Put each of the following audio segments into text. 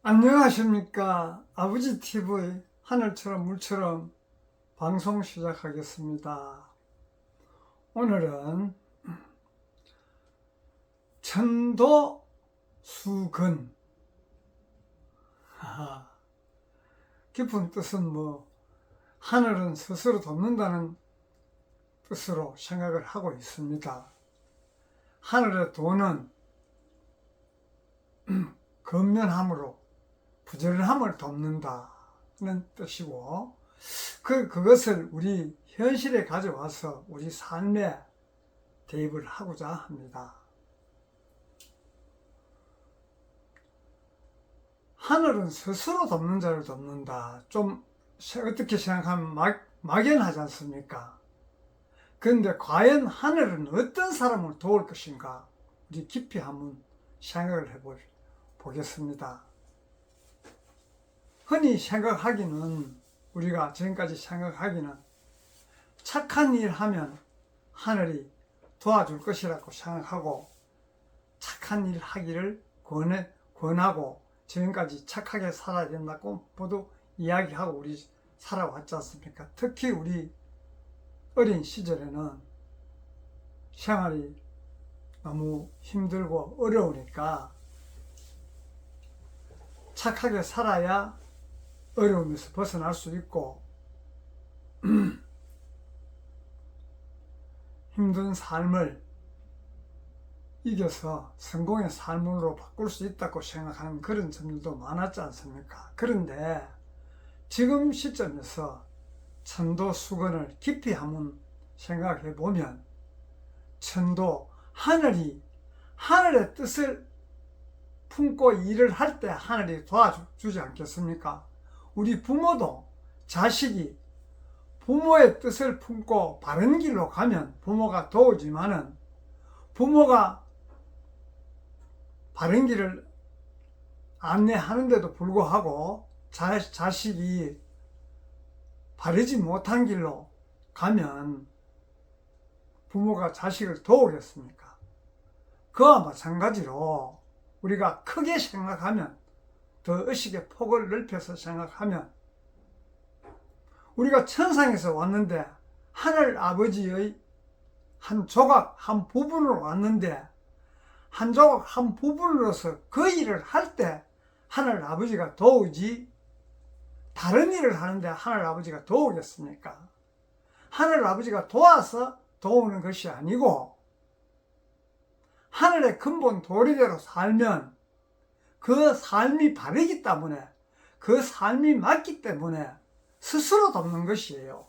안녕하십니까. 아버지 TV 하늘처럼 물처럼 방송 시작하겠습니다. 오늘은 천도수근. 깊은 뜻은 하늘은 스스로 돕는다는 뜻으로 생각을 하고 있습니다. 하늘의 도는 근면함으로 부지런함을 돕는다는 뜻이고, 그것을 우리 현실에 가져와서 우리 삶에 대입을 하고자 합니다. 하늘은 스스로 돕는 자를 돕는다. 좀 어떻게 생각하면 막연하지 않습니까? 그런데 과연 하늘은 어떤 사람을 도울 것인가? 우리 깊이 한번 생각을 해보겠습니다. 흔히 생각하기는, 우리가 지금까지 생각하기는 착한 일 하면 하늘이 도와줄 것이라고 생각하고 착한 일 하기를 권하고 지금까지 착하게 살아야 된다고 모두 이야기하고 우리 살아왔지 않습니까? 특히 우리 어린 시절에는 생활이 너무 힘들고 어려우니까 착하게 살아야 어려움에서 벗어날 수 있고 힘든 삶을 이겨서 성공의 삶으로 바꿀 수 있다고 생각하는 그런 점들도 많았지 않습니까? 그런데 지금 시점에서 천도수근을 깊이 한번 생각해 보면 천도, 하늘이 하늘의 뜻을 품고 일을 할 때 하늘이 도와주지 않겠습니까? 우리 부모도 자식이 부모의 뜻을 품고 바른 길로 가면 부모가 도우지만은 부모가 바른 길을 안내하는데도 불구하고 자식이 바르지 못한 길로 가면 부모가 자식을 도우겠습니까? 그와 마찬가지로 우리가 크게 생각하면, 더 의식의 폭을 넓혀서 생각하면, 우리가 천상에서 왔는데 하늘 아버지의 한 조각, 한 부분으로 왔는데 한 조각, 한 부분으로서 그 일을 할 때 하늘 아버지가 도우지 다른 일을 하는데 하늘 아버지가 도우겠습니까? 하늘 아버지가 도와서 도우는 것이 아니고 하늘의 근본 도리대로 살면 그 삶이 바르기 때문에, 그 삶이 맞기 때문에 스스로 돕는 것이에요.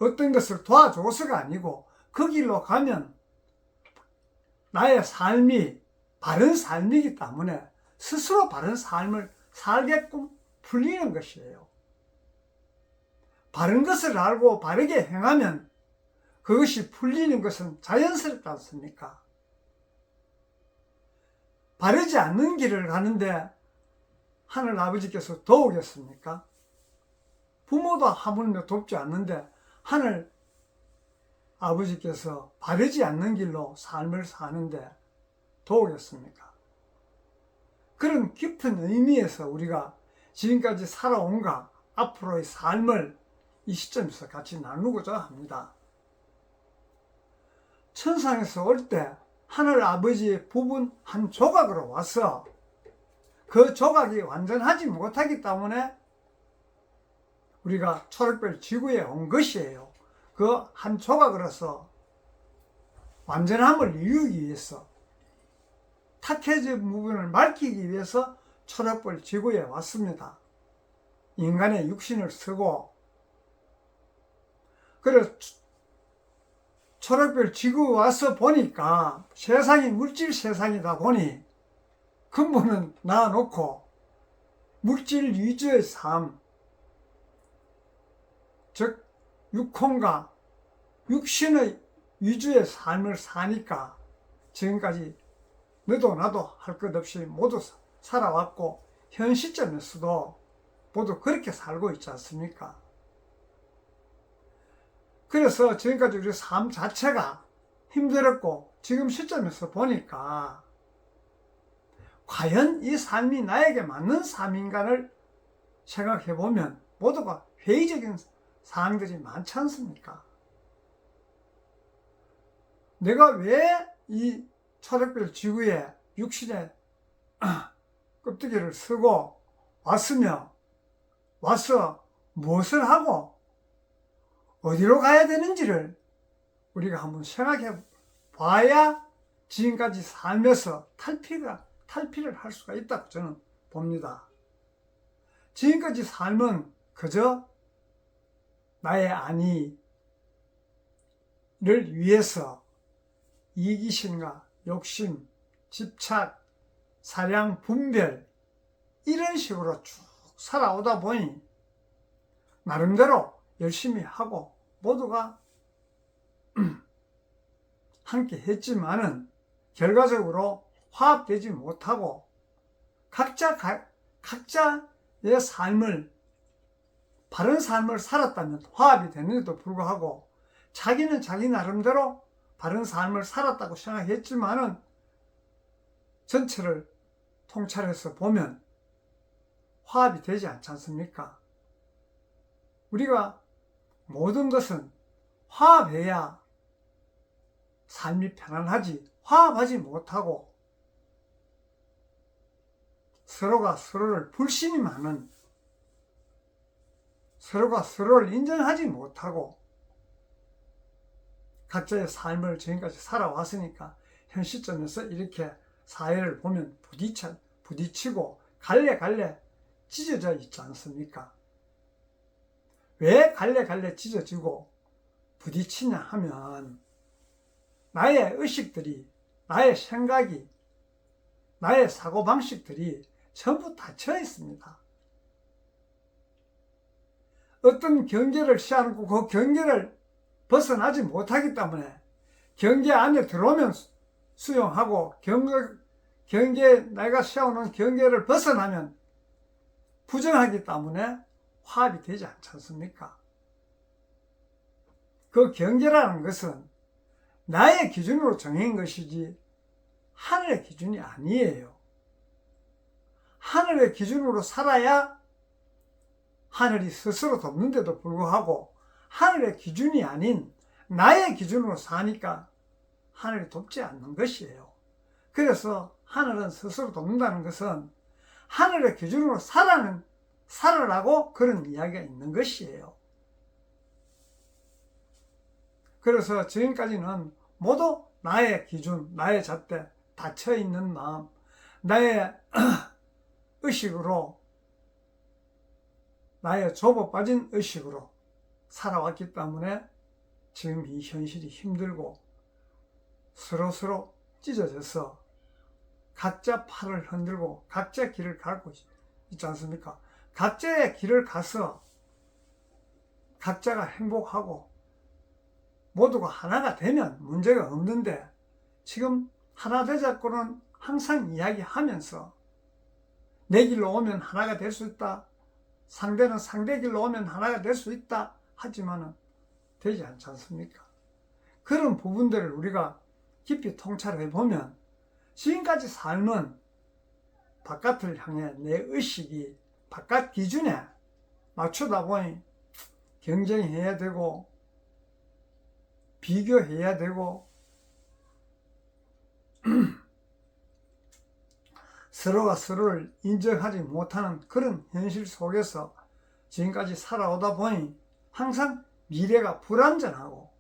어떤 것을 도와줘서가 아니고 그 길로 가면 나의 삶이 바른 삶이기 때문에 스스로 바른 삶을 살게끔 풀리는 것이에요. 바른 것을 알고 바르게 행하면 그것이 풀리는 것은 자연스럽지 않습니까? 바르지 않는 길을 가는데 하늘 아버지께서 도우겠습니까? 부모도 하물며 돕지 않는데 하늘 아버지께서 바르지 않는 길로 삶을 사는데 도우겠습니까? 그런 깊은 의미에서 우리가 지금까지 살아온가 앞으로의 삶을 이 시점에서 같이 나누고자 합니다. 천상에서 올 때 하늘 아버지의 부분 한 조각으로 와서 그 조각이 완전하지 못하기 때문에 우리가 초록별 지구에 온 것이에요. 그 한 조각으로서 완전함을 이루기 위해서, 탁해진 부분을 밝히기 위해서 초록별 지구에 왔습니다. 인간의 육신을 쓰고, 그래서 초록별 지구에 와서 보니까 세상이 물질 세상이다 보니 근본은 놔놓고 물질 위주의 삶, 즉 육혼과 육신의 위주의 삶을 사니까 지금까지 너도 나도 할 것 없이 모두 살아왔고 현 시점에서도 모두 그렇게 살고 있지 않습니까? 그래서 지금까지 우리 삶 자체가 힘들었고 지금 시점에서 보니까 과연 이 삶이 나에게 맞는 삶인가를 생각해 보면 모두가 회의적인 사항들이 많지 않습니까? 내가 왜 이 초록별 지구에 육신의 껍데기를 쓰고 와서 무엇을 하고 어디로 가야 되는지를 우리가 한번 생각해 봐야 지금까지 살면서 탈피를 할 수가 있다고 저는 봅니다. 지금까지 삶은 그저 나의 안위를 위해서 이기심과 욕심, 집착, 사량, 분별 이런 식으로 쭉 살아오다 보니 나름대로 열심히 하고 모두가 함께 했지만은 결과적으로 화합되지 못하고 각자의 삶을 바른 삶을 살았다면 화합이 됐는데도 불구하고 자기는 자기 나름대로 바른 삶을 살았다고 생각했지만은 전체를 통찰해서 보면 화합이 되지 않지 않습니까? 우리가 모든 것은 화합해야 삶이 편안하지, 화합하지 못하고 서로가 서로를 불신임하는, 서로가 서로를 인정하지 못하고 각자의 삶을 지금까지 살아왔으니까 현 시점에서 이렇게 사회를 보면 부딪히고 갈래갈래 찢어져 있지 않습니까? 왜 갈래갈래 찢어지고 부딪히냐 하면 나의 의식들이, 나의 생각이, 나의 사고방식들이 전부 닫혀 있습니다. 어떤 경계를 씌워놓고 그 경계를 벗어나지 못하기 때문에 경계 안에 들어오면 수용하고 내가 세워놓은 경계를 벗어나면 부정하기 때문에 화합이 되지 않지 않습니까? 그 경계라는 것은 나의 기준으로 정한 것이지 하늘의 기준이 아니에요. 하늘의 기준으로 살아야 하늘이 스스로 돕는데도 불구하고 하늘의 기준이 아닌 나의 기준으로 사니까 하늘이 돕지 않는 것이에요. 그래서 하늘은 스스로 돕는다는 것은 하늘의 기준으로 살아라고 그런 이야기가 있는 것이에요. 그래서 지금까지는 모두 나의 기준, 나의 잣대, 닫혀있는 마음, 나의 의식으로, 나의 좁아 빠진 의식으로 살아왔기 때문에 지금 이 현실이 힘들고 서로 찢어져서 각자 팔을 흔들고 각자 길을 가고 있지 않습니까? 각자의 길을 가서 각자가 행복하고 모두가 하나가 되면 문제가 없는데 지금 하나 되자꾸는 항상 이야기하면서 내 길로 오면 하나가 될 수 있다. 상대는 상대 길로 오면 하나가 될 수 있다. 하지만은 되지 않지 않습니까? 그런 부분들을 우리가 깊이 통찰해 보면 지금까지 삶은 바깥을 향해 내 의식이 바깥 기준에 맞추다 보니 경쟁해야 되고 비교해야 되고 서로가 서로를 인정하지 못하는 그런 현실 속에서 지금까지 살아오다 보니 항상 미래가 불안전하고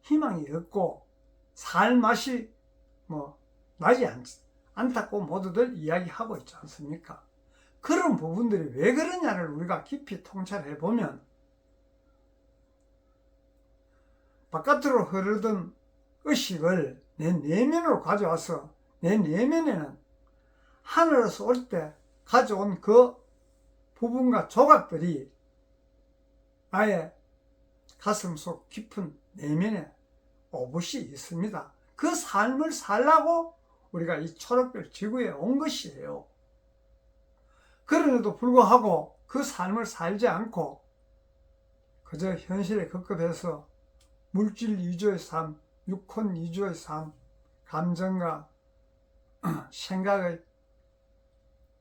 희망이 없고 살 맛이 나지 않다고 모두들 이야기하고 있지 않습니까? 그런 부분들이 왜 그러냐를 우리가 깊이 통찰해 보면 바깥으로 흐르던 의식을 내 내면으로 가져와서 내 내면에는 하늘에서 올 때 가져온 그 부분과 조각들이 나의 가슴 속 깊은 내면에 오붓이 있습니다. 그 삶을 살라고 우리가 이 초록별 지구에 온 것이에요. 그런데도 불구하고 그 삶을 살지 않고 그저 현실에 급급해서 물질 위주의 삶, 육혼 위주의 삶, 감정과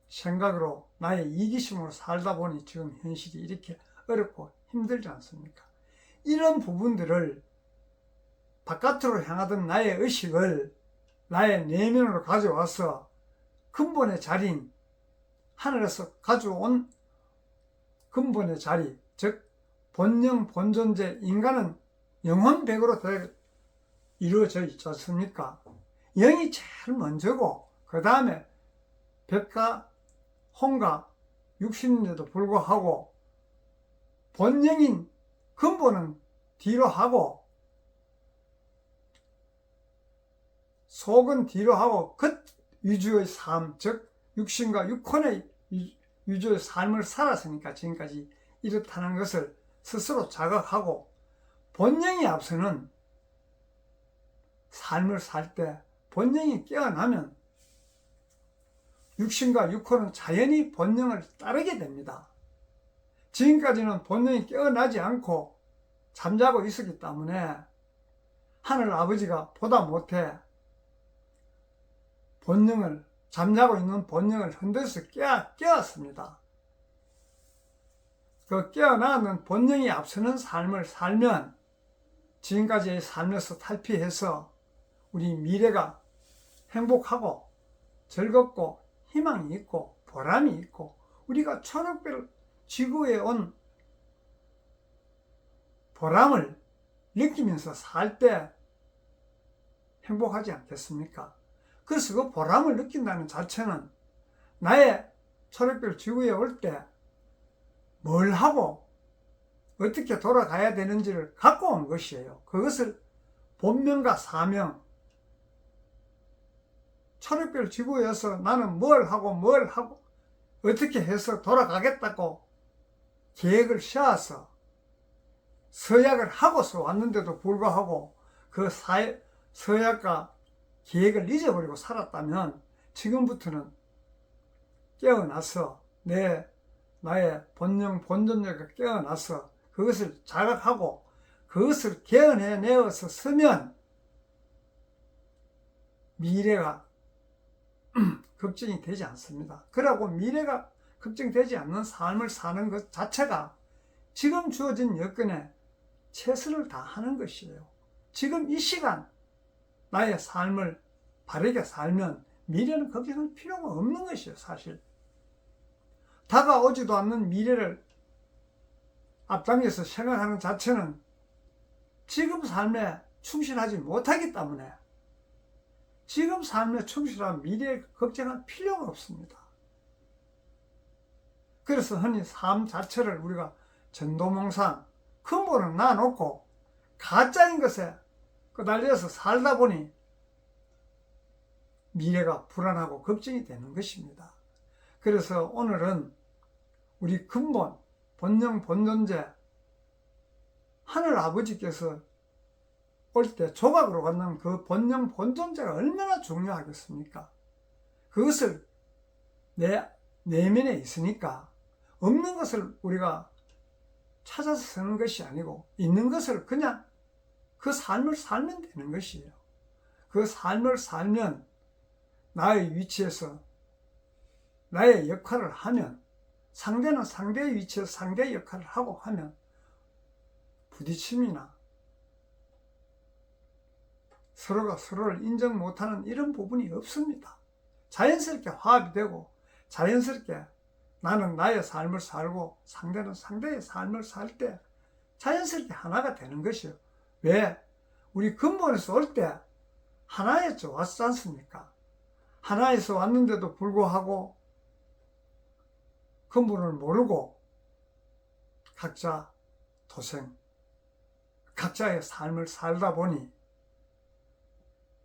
생각으로 나의 이기심으로 살다 보니 지금 현실이 이렇게 어렵고 힘들지 않습니까? 이런 부분들을 바깥으로 향하던 나의 의식을 나의 내면으로 가져와서 근본의 자리인 하늘에서 가져온 근본의 자리, 즉 본영 본존재 인간은 영혼백으로 이루어져 있지 않습니까? 영이 제일 먼저고 그 다음에 백과 혼과 육신인데도 불구하고 본영인 근본은 뒤로 하고 속은 뒤로 하고 그 위주의 삶, 즉 육신과 육혼의 위주의 삶을 살았으니까 지금까지 이렇다는 것을 스스로 자각하고 본영이 앞서는 삶을 살 때 본영이 깨어나면 육신과 육혼은 자연히 본영을 따르게 됩니다. 지금까지는 본영이 깨어나지 않고 잠자고 있었기 때문에 하늘 아버지가 보다 못해 본영을, 잠자고 있는 본영을 흔들어서 깨웠습니다. 그 깨어나는 본영이 앞서는 삶을 살면 지금까지의 삶에서 탈피해서 우리 미래가 행복하고 즐겁고 희망이 있고 보람이 있고 우리가 초록별 지구에 온 보람을 느끼면서 살 때 행복하지 않겠습니까? 그래서 그 보람을 느낀다는 자체는 나의 초록별 지구에 올 때 뭘 하고 어떻게 돌아가야 되는지를 갖고 온 것이에요. 그것을 본명과 사명, 초록별 지구에서 나는 뭘 하고 어떻게 해서 돌아가겠다고 계획을 세워서 서약을 하고서 왔는데도 불구하고 그 서약과 계획을 잊어버리고 살았다면 지금부터는 깨어나서 나의 본영, 본존재가 깨어나서 그것을 자각하고 그것을 개헌해내어서 쓰면 미래가 걱정이 되지 않습니다. 그러고 미래가 걱정되지 않는 삶을 사는 것 자체가 지금 주어진 여건에 최선을 다하는 것이에요. 지금 이 시간 나의 삶을 바르게 살면 미래는 걱정할 필요가 없는 것이에요. 사실 다가오지도 않는 미래를 앞당겨서 생각하는 자체는 지금 삶에 충실하지 못하기 때문에 지금 삶에 충실한 미래에 걱정할 필요가 없습니다. 그래서 흔히 삶 자체를 우리가 전도몽상 근본을 놔놓고 가짜인 것에 끄달려서 살다 보니 미래가 불안하고 걱정이 되는 것입니다. 그래서 오늘은 우리 근본, 본영, 본존재 하늘 아버지께서 올 때 조각으로 갖는 그 본영, 본존재가 얼마나 중요하겠습니까? 그것을 내 내면에 있으니까 없는 것을 우리가 찾아서 쓰는 것이 아니고 있는 것을 그냥 그 삶을 살면 되는 것이에요. 그 삶을 살면 나의 위치에서 나의 역할을 하면 상대는 상대의 위치에서 상대의 역할을 하고 하면 부딪힘이나 서로가 서로를 인정 못하는 이런 부분이 없습니다. 자연스럽게 화합이 되고 자연스럽게 나는 나의 삶을 살고 상대는 상대의 삶을 살 때 자연스럽게 하나가 되는 것이에요. 왜? 우리 근본에서 올 때 하나에서 왔지 않습니까? 하나에서 왔는데도 불구하고 근본을 모르고 각자 도생, 각자의 삶을 살다 보니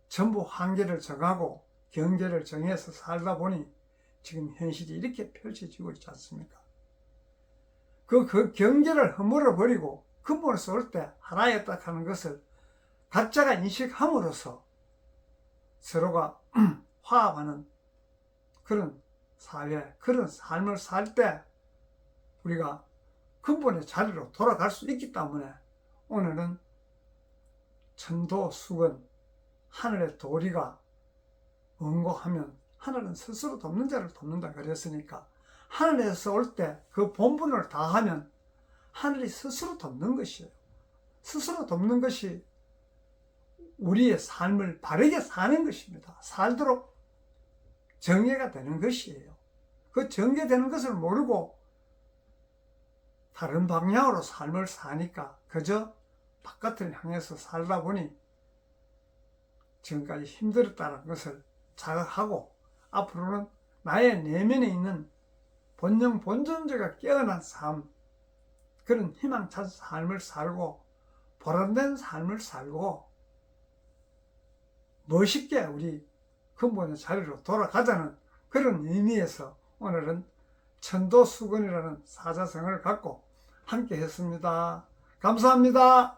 전부 한계를 정하고 경계를 정해서 살다 보니 지금 현실이 이렇게 펼쳐지고 있지 않습니까? 그 경계를 허물어 버리고 근본에서 올 때 하나였다 하는 것을 각자가 인식함으로써 서로가 화합하는 그런 사회, 그런 삶을 살 때 우리가 근본의 자리로 돌아갈 수 있기 때문에 오늘은 천도 수건 하늘의 도리가 원고하면 하늘은 스스로 돕는 자를 돕는다 그랬으니까 하늘에서 올 때 그 본분을 다하면 하늘이 스스로 돕는 것이에요. 스스로 돕는 것이 우리의 삶을 바르게 사는 것입니다. 살도록 정예가 되는 것이에요. 그 정예되는 것을 모르고 다른 방향으로 삶을 사니까 그저 바깥을 향해서 살다 보니 지금까지 힘들었다는 것을 자각하고 앞으로는 나의 내면에 있는 본영 본존재가 깨어난 삶, 그런 희망찬 삶을 살고 보람된 삶을 살고 멋있게 우리 근본의 자리로 돌아가자는 그런 의미에서 오늘은 천도수건이라는 사자성어를 갖고 함께 했습니다. 감사합니다.